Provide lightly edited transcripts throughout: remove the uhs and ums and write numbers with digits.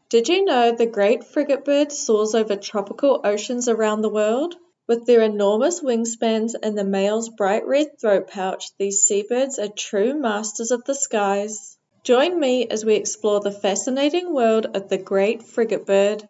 Did you know the great frigatebird soars over tropical oceans around the world? With their enormous wingspans and the male's bright red throat pouch, these seabirds are true masters of the skies. Join me as we explore the fascinating world of the great frigatebird.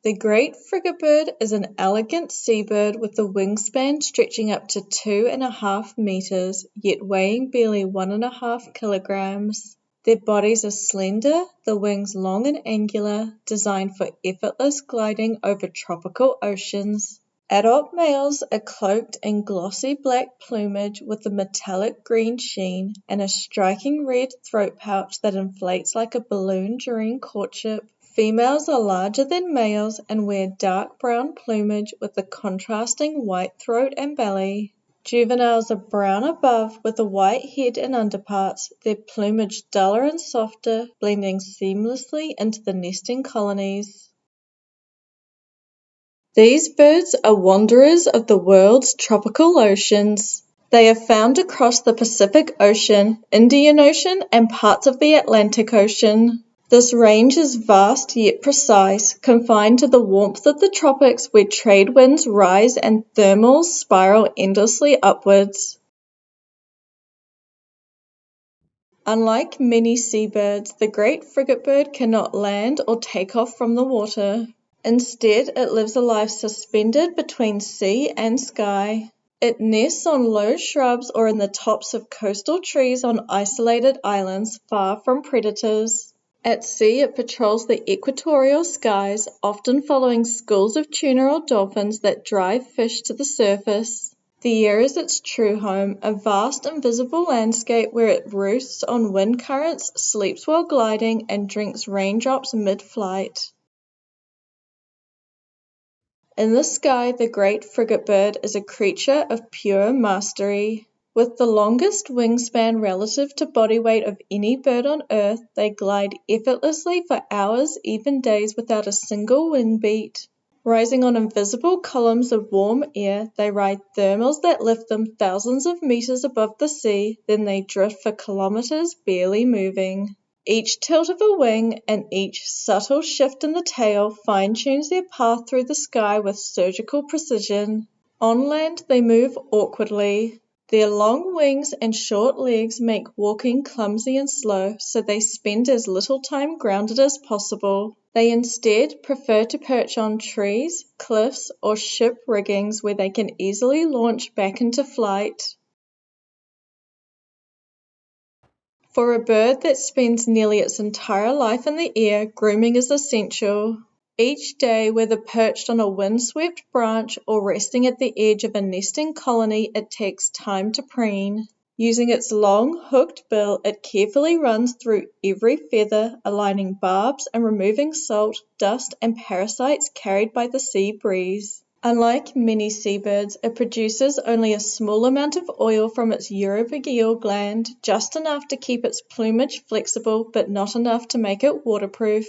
The great frigatebird is an elegant seabird with a wingspan stretching up to 2.5 meters, yet weighing barely 1.5 kilograms. Their bodies are slender, the wings long and angular, designed for effortless gliding over tropical oceans. Adult males are cloaked in glossy black plumage with a metallic green sheen and a striking red throat pouch that inflates like a balloon during courtship. Females are larger than males and wear dark brown plumage with a contrasting white throat and belly. Juveniles are brown above with a white head and underparts, their plumage duller and softer, blending seamlessly into the nesting colonies. These birds are wanderers of the world's tropical oceans. They are found across the Pacific Ocean, Indian Ocean, and parts of the Atlantic Ocean. This range is vast yet precise, confined to the warmth of the tropics where trade winds rise and thermals spiral endlessly upwards. Unlike many seabirds, the great frigatebird cannot land or take off from the water. Instead, it lives a life suspended between sea and sky. It nests on low shrubs or in the tops of coastal trees on isolated islands far from predators. At sea, it patrols the equatorial skies, often following schools of tuna or dolphins that drive fish to the surface. The air is its true home, a vast invisible landscape where it roosts on wind currents, sleeps while gliding, and drinks raindrops mid-flight. In the sky, the great frigatebird is a creature of pure mastery. With the longest wingspan relative to body weight of any bird on Earth, they glide effortlessly for hours, even days, without a single wing beat. Rising on invisible columns of warm air, they ride thermals that lift them thousands of meters above the sea, then they drift for kilometers, barely moving. Each tilt of a wing and each subtle shift in the tail fine-tunes their path through the sky with surgical precision. On land, they move awkwardly. Their long wings and short legs make walking clumsy and slow, so they spend as little time grounded as possible. They instead prefer to perch on trees, cliffs, or ship riggings where they can easily launch back into flight. For a bird that spends nearly its entire life in the air, grooming is essential. Each day, whether perched on a windswept branch or resting at the edge of a nesting colony, it takes time to preen. Using its long, hooked bill, it carefully runs through every feather, aligning barbs and removing salt, dust, and parasites carried by the sea breeze. Unlike many seabirds, it produces only a small amount of oil from its urovagal gland, just enough to keep its plumage flexible, but not enough to make it waterproof.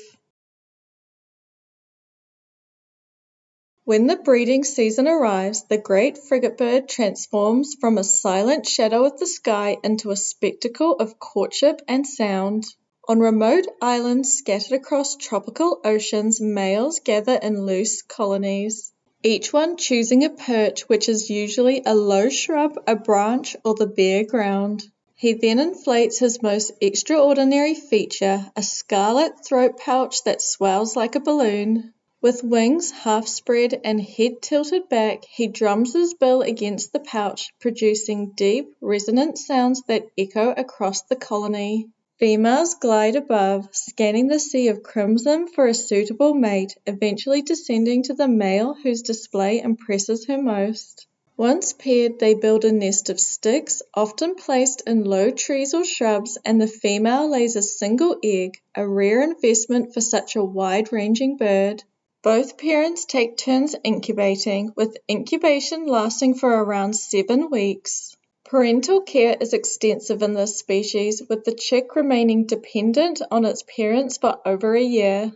When the breeding season arrives, the great frigatebird transforms from a silent shadow of the sky into a spectacle of courtship and sound. On remote islands scattered across tropical oceans, males gather in loose colonies, each one choosing a perch, which is usually a low shrub, a branch, or the bare ground. He then inflates his most extraordinary feature, a scarlet throat pouch that swells like a balloon. With wings half spread and head tilted back, he drums his bill against the pouch, producing deep, resonant sounds that echo across the colony. Females glide above, scanning the sea of crimson for a suitable mate, eventually descending to the male whose display impresses her most. Once paired, they build a nest of sticks, often placed in low trees or shrubs, and the female lays a single egg, a rare investment for such a wide-ranging bird. Both parents take turns incubating, with incubation lasting for around 7 weeks. Parental care is extensive in this species, with the chick remaining dependent on its parents for over a year.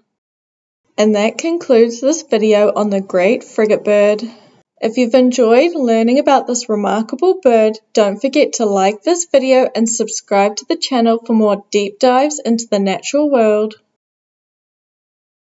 And that concludes this video on the great frigatebird. If you've enjoyed learning about this remarkable bird, don't forget to like this video and subscribe to the channel for more deep dives into the natural world.